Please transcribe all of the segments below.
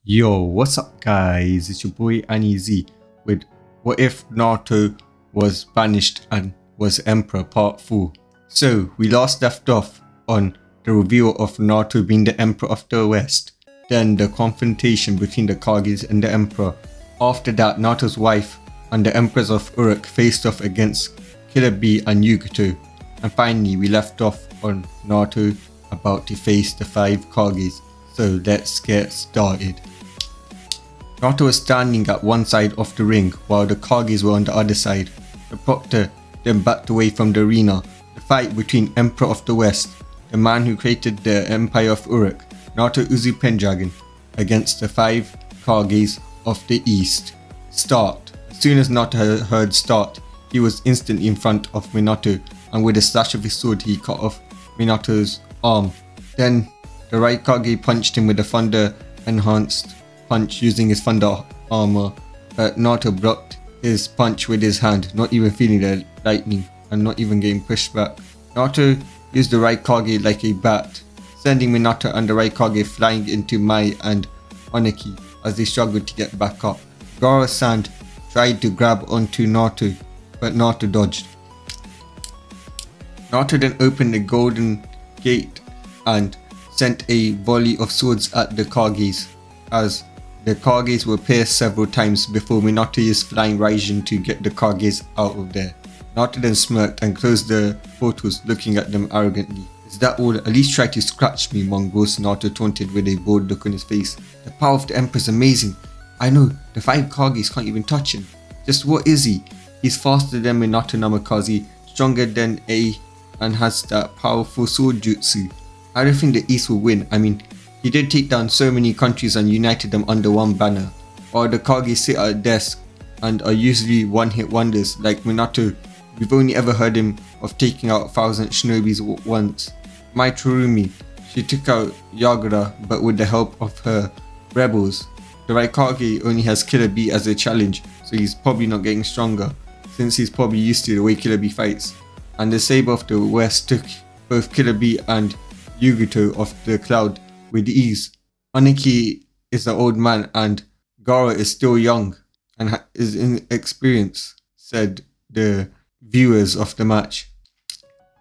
Yo, what's up guys? It's your boy Aniz with What If Naruto Was Banished and Was Emperor Part 4. So, we last left off on the reveal of Naruto being the Emperor of the West, then the confrontation between the Kages and the Emperor. After that, Naruto's wife and the Emperors of Uruk faced off against Killer Bee and Yugito, and finally we left off on Naruto about to face the 5 Kages. So let's get started. Naruto was standing at one side of the ring while the Kages were on the other side. The proctor then backed away from the arena. The fight between Emperor of the West, the man who created the Empire of Uruk, Naruto Uzu Pendragon, against the 5 Kages of the East. Start. As soon as Naruto heard start, he was instantly in front of Minato, and with a slash of his sword he cut off Minato's arm. Then the right Kage punched him with a thunder enhanced punch using his thunder armor, but Naruto blocked his punch with his hand, not even feeling the lightning and not even getting pushed back. Naruto used the right Kage like a bat, sending Minato and the right Kage flying into Mai and Oniki as they struggled to get back up. Gaara-san tried to grab onto Naruto, but Naruto dodged. Naruto then opened the golden gate and sent a volley of swords at the Kages, as the Kages were pierced several times before Minato used flying Raijin to get the Kages out of there. Naruto then smirked and closed the portals, looking at them arrogantly. "Is that all? At least try to scratch me, mongoose," Naruto taunted with a bored look on his face. "The power of the Emperor is amazing. I know, the 5 Kages can't even touch him. Just what is he? He's faster than Minato Namikaze, stronger than A, and has that powerful sword jutsu. I don't think the East will win. I mean, he did take down so many countries and united them under one banner. While the Kages sit at a desk and are usually one-hit wonders like Minato, we've only ever heard him of taking out 1,000 shinobis once. Mai Tsurumi, she took out Yagura, but with the help of her rebels. The right Kage only has Killer Bee as a challenge, so he's probably not getting stronger, since he's probably used to the way Killer Bee fights. And the Saber of the West took both Killer Bee and Yugito off the cloud with ease. Oniki is an old man and Gaara is still young and is inexperienced," said the viewers of the match.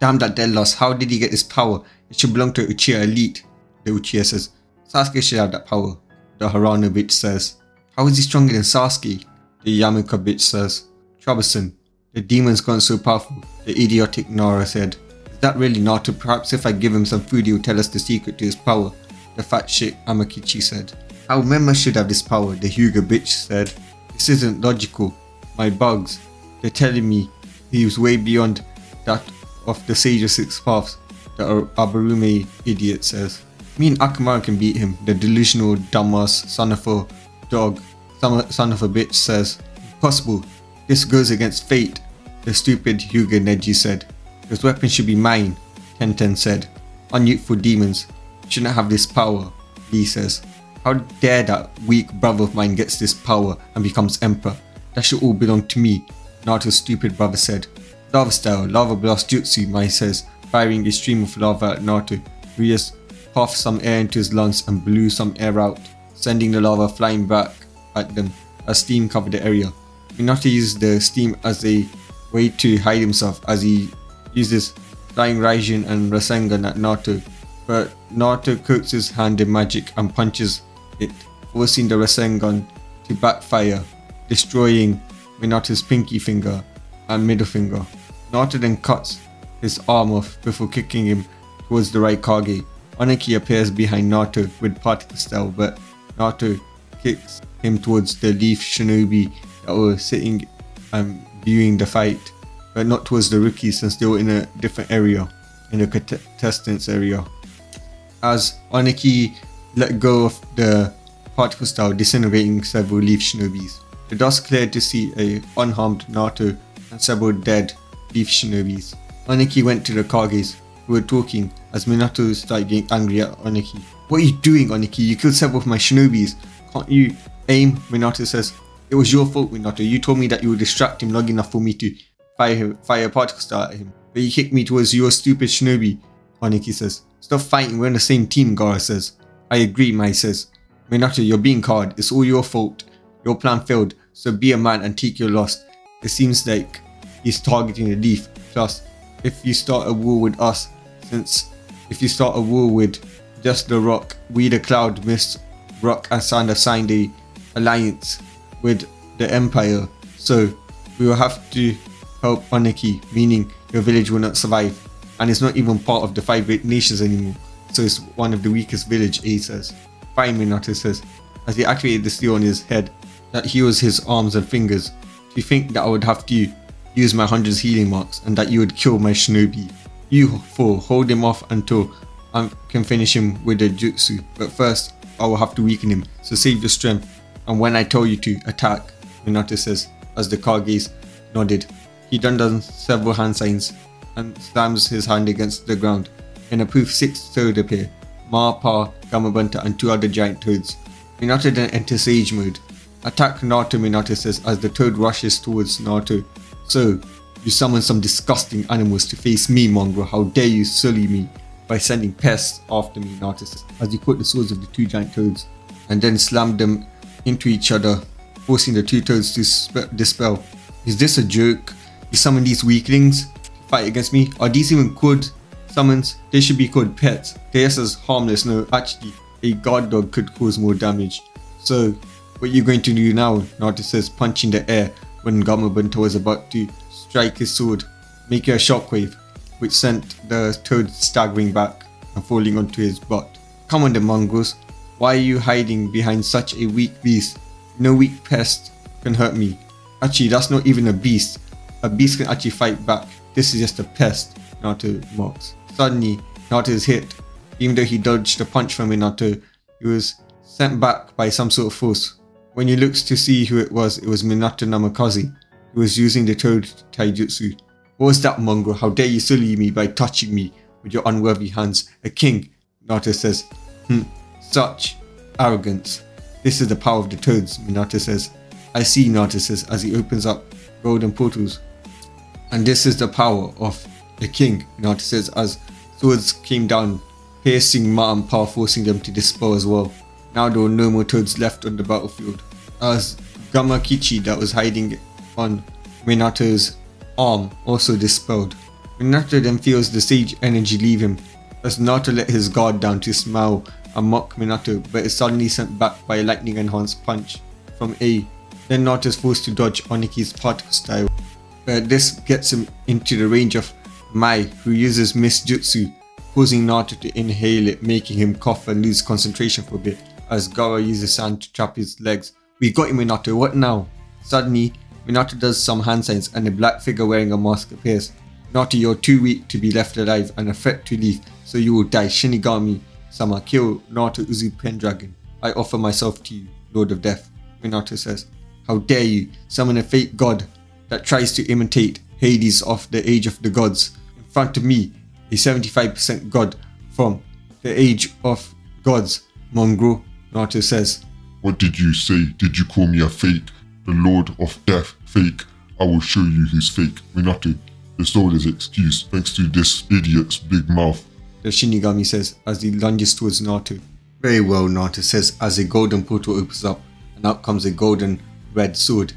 "Damn that dead loss, how did he get this power? It should belong to Uchiha Elite," the Uchiha says. "Sasuke should have that power," the Harano bitch says. "How is he stronger than Sasuke?" the Yamaka bitch says. "Troublesome. The demon's gone so powerful," the idiotic Nara said. "Is that really Naruto? Perhaps if I give him some food he will tell us the secret to his power," the fat shit Amakichi said. "Our members should have this power," the Hyuga bitch said. "This isn't logical. My bugs. They're telling me he was way beyond that of the Sage of Six Paths," the Abarume idiot says. "Me and Akamaru can beat him," the delusional dumbass son of a dog, son of a bitch says. "Impossible. This goes against fate," the stupid Hyuga Neji said. "This weapon should be mine," Tenten said. "Unyouthful demons shouldn't have this power," Lee says. "How dare that weak brother of mine gets this power and becomes emperor? That should all belong to me," Naruto's stupid brother said. "Lava style, lava blast jutsu," Mai says, firing a stream of lava at Naruto, who just puffed some air into his lungs and blew some air out, sending the lava flying back at them as steam covered the area. Minato used the steam as a way to hide himself as he uses flying Raijin and Rasengan at Naruto, but Naruto coats his hand in magic and punches it, forcing the Rasengan to backfire, destroying Minato's pinky finger and middle finger. Naruto then cuts his arm off before kicking him towards the right Kage. Oniki appears behind Naruto with particle style, but Naruto kicks him towards the leaf shinobi that were sitting and viewing the fight, but not towards the rookies since they were in a different area, in the contestants area. As Oniki let go of the particle style, disintegrating several leaf shinobis. The dust cleared to see a unharmed Naruto and several dead leaf shinobis. Oniki went to the Kages, who were talking, as Minato started getting angry at Oniki. "What are you doing, Oniki? You killed several of my shinobis. Can't you aim?" Minato says. "It was your fault, Minato. You told me that you would distract him long enough for me to fire a particle star at him, but you kicked me towards your stupid shinobi," Oniki says. "Stop fighting, we're on the same team," Gaara says. "I agree," Mai says. Minato, you're being cowed. It's all your fault. Your plan failed, so be a man and take your loss. It seems like he's targeting the leaf. Plus, if you start a war with us, if you start a war with just the rock, we the cloud, mist, rock and sand have signed a alliance with the empire, so we will have to help Oniki, meaning your village will not survive, and it's not even part of the 5 great nations anymore, so it's one of the weakest village, he says. Fine, Minato says, as he activated the steel on his head that heals his arms and fingers. Do you think that I would have to use my 100 healing marks and that you would kill my shinobi? You four, hold him off until I can finish him with the jutsu, but first I will have to weaken him, so save your strength, and when I tell you to attack, Minato says, as the Kages nodded. He does several hand signs and slams his hand against the ground. In a poof, 6 toads appear, Mappa, Gamabunta and 2 other giant toads. Minato then enters Sage mode. Attack Naruto, Minato says as the toad rushes towards Naruto. So, you summon some disgusting animals to face me, mongrel. How dare you sully me by sending pests after me, Naruto says as he caught the swords of the 2 giant toads and then slammed them into each other, forcing the 2 toads to dispel. Is this a joke? You summon these weaklings to fight against me? Are these even called summons? They should be called pets. They're just as harmless. No, actually, a guard dog could cause more damage. So, what are you going to do now? Naruto says, punching the air when Gamabunta was about to strike his sword, making a shockwave, which sent the toad staggering back and falling onto his butt. Come on, the mongrels. Why are you hiding behind such a weak beast? No weak pest can hurt me. Actually, that's not even a beast. A beast can actually fight back. This is just a pest, Naruto mocks. Suddenly, Naruto is hit. Even though he dodged a punch from Minato, he was sent back by some sort of force. When he looks to see who it was Minato Namikaze, who was using the toad taijutsu. What was that, mongrel? How dare you sully me by touching me with your unworthy hands? A king, Naruto says. Such arrogance. This is the power of the toads, Minato says. I see, Naruto says as he opens up golden portals. And this is the power of the king, Minato says as swords came down, piercing Ma and Pa, forcing them to dispel as well. Now there were no more toads left on the battlefield, as Gamakichi that was hiding on Minato's arm also dispelled. Minato then feels the sage energy leave him, as Naruto let his guard down to smile and mock Minato, but is suddenly sent back by a lightning enhanced punch from A. Then Naruto is forced to dodge Oniki's particle style. This gets him into the range of Mai, who uses Mist Jutsu, causing Naruto to inhale it, making him cough and lose concentration for a bit, as Gaara uses sand to trap his legs. We got him, Minato, what now? Suddenly, Minato does some hand signs and a black figure wearing a mask appears. Naruto, you're too weak to be left alive and a threat to leave, so you will die. Shinigami-sama, kill Naruto Uzu Pendragon. I offer myself to you, Lord of Death, Minato says. How dare you summon a fake god that tries to imitate Hades of the Age of the Gods in front of me, a 75% god from the Age of Gods, mongrel, Naruto says. What did you say? Did you call me a fake? The Lord of Death, fake. I will show you who's fake. Minato, the soul is excused thanks to this idiot's big mouth, the Shinigami says as he lunges towards Naruto. Very well, Naruto says as a golden portal opens up and out comes a golden red sword.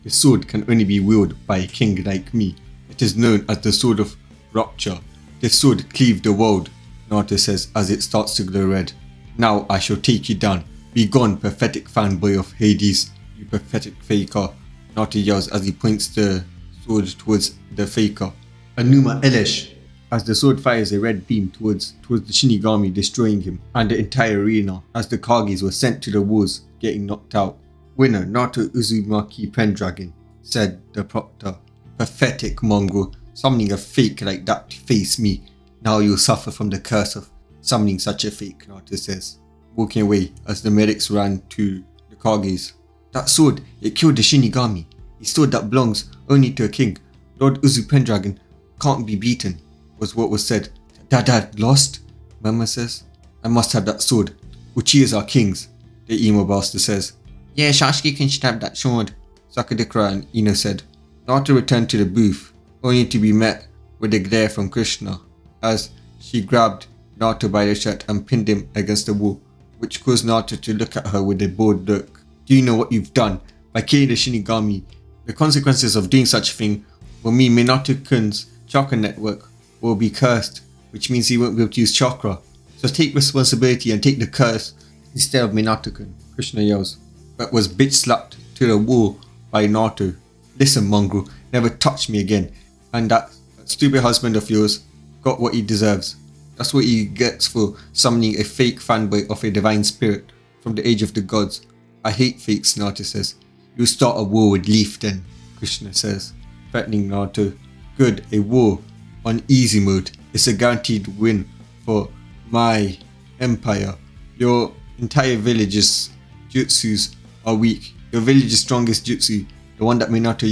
The sword can only be wielded by a king like me. It is known as the Sword of Rupture. This sword cleaved the world, Naruto says as it starts to glow red. Now I shall take you down. Be gone, pathetic fanboy of Hades, you pathetic faker, Naruto yells as he points the sword towards the faker. Anuma Elesh, as the sword fires a red beam towards the Shinigami, destroying him and the entire arena as the Kages were sent to the wars, getting knocked out. Winner, Naruto Uzumaki Pendragon, said the proctor. Pathetic mongrel, summoning a fake like that to face me. Now you'll suffer from the curse of summoning such a fake, Naruto says, walking away as the medics ran to the Kages. That sword, it killed the Shinigami. A sword that belongs only to a king. Lord Uzu Pendragon can't be beaten, was what was said. Dad lost? Mama says. I must have that sword. Uchihas are kings, the emo bastard says. Yeah, Sasuke should have that sword, Sakadikura and Ino said. Naruto returned to the booth, only to be met with a glare from Kushina, as she grabbed Naruto by the shirt and pinned him against the wall. which caused Naruto to look at her with a bored look. Do you know what you've done by killing the Shinigami? The consequences of doing such a thing will mean Minato-kun's chakra network will be cursed, which means he won't be able to use chakra. So take responsibility and take the curse instead of Minato-kun, Kushina yells, but was bitch slapped to the wall by Naruto. Listen, mongrel, never touch me again, and that stupid husband of yours got what he deserves. That's what he gets for summoning a fake fanboy of a divine spirit from the age of the gods. I hate fakes, Naruto says. You'll start a war with Leaf then, Kushina says, threatening Naruto. Good, a war on easy mode. It's a guaranteed win for my empire. Your entire village's jutsus are weak. Your village's strongest jutsu, the one that Minato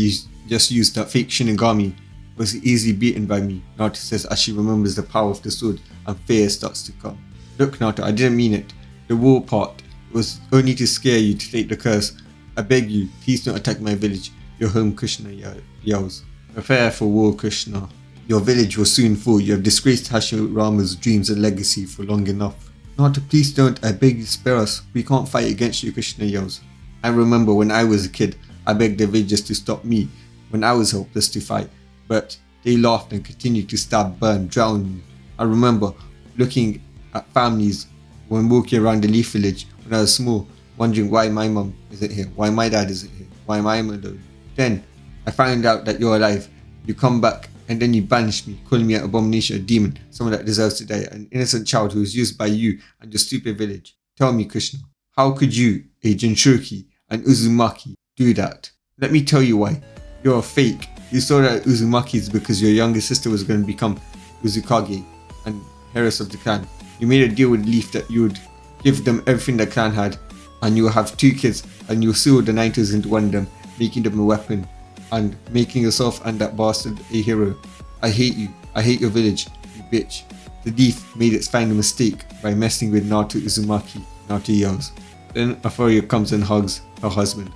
just used, that fake Shinigami, was easily beaten by me, Naruto says as she remembers the power of the sword and fear starts to come. Look, Naruto, I didn't mean it. The war part was only to scare you to take the curse. I beg you, please don't attack my village. Your home, Kushina yells. Prepare for war, Kushina. Your village will soon fall. You have disgraced Hashirama's dreams and legacy for long enough. Naruto, please don't. I beg you, spare us. We can't fight against you, Kushina yells. I remember when I was a kid, I begged the villagers to stop me when I was helpless to fight, but they laughed and continued to stab, burn, drown me. I remember looking at families when walking around the Leaf village when I was small, wondering why my mum isn't here, why my dad isn't here, why am I alone. Then I found out that you're alive. You come back and then you banish me, calling me an abomination, a demon, someone that deserves to die, an innocent child who was used by you and your stupid village. Tell me, Kushina, how could you, a Jinchuriki and Uzumaki, do that? Let me tell you why. You're a fake. You saw that Uzumaki's because your younger sister was going to become Uzukage and heiress of the clan. You made a deal with Leaf that you would give them everything the clan had, and you will have 2 kids, and you'll seal the Ninetales into one of them, making them a weapon, and making yourself and that bastard a hero. I hate you. I hate your village, you bitch. The Leaf made its final mistake by messing with Naruto Uzumaki, Naruto yells. Then Arturia comes and hugs her husband.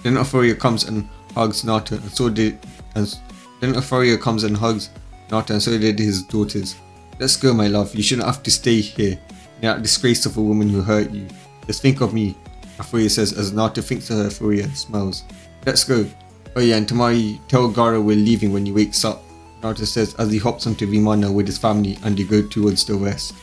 Then Arturia comes and hugs Naruto, and so did his daughters. Let's go, my love. You shouldn't have to stay here in that disgrace of a woman who hurt you. Just think of me, Arturia says as Naruto thinks of her. Arturia smiles. Let's go. Oh yeah, and tomorrow tell Gaara we're leaving when he wakes up, Naruto says as he hops onto Vimana with his family and they go towards the west.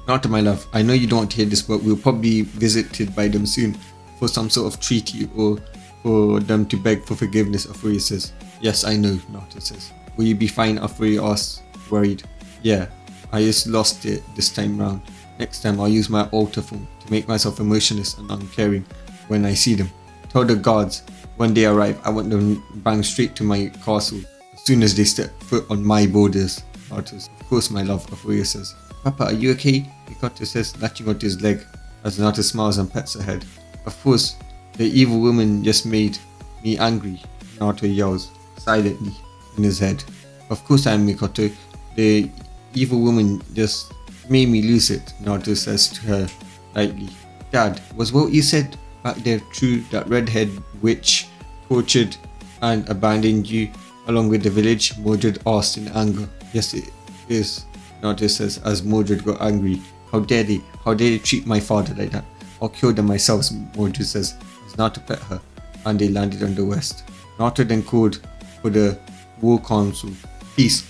Naruto, my love, I know you don't want to hear this, but we'll probably be visited by them soon for some sort of treaty or for them to beg for forgiveness, Arturia says. Yes, I know, Naruto says. Will you be fine? Arturia asks, worried. Yeah, I just lost it this time round. Next time I'll use my altar form to make myself emotionless and uncaring when I see them. Tell the guards when they arrive I want them bang straight to my castle as soon as they step foot on my borders, Naruto says. Of course, my love, Arturia says. Papa, are you okay? Minato says, latching onto his leg as Naruto smiles and pets her head. Of course, the evil woman just made me angry, Naruto yells silently in his head. Of course I am, Mikoto. The evil woman just made me lose it, Naruto says to her lightly. Dad, was what you said back there true, that redhead witch tortured and abandoned you along with the village? Mordred asked in anger. Yes, it is, Naruto says as Mordred got angry. How dare they treat my father like that? I'll kill them myself, Mordred says as Naruto pet her, and they landed on the west. Naruto then called for the war council. Peace.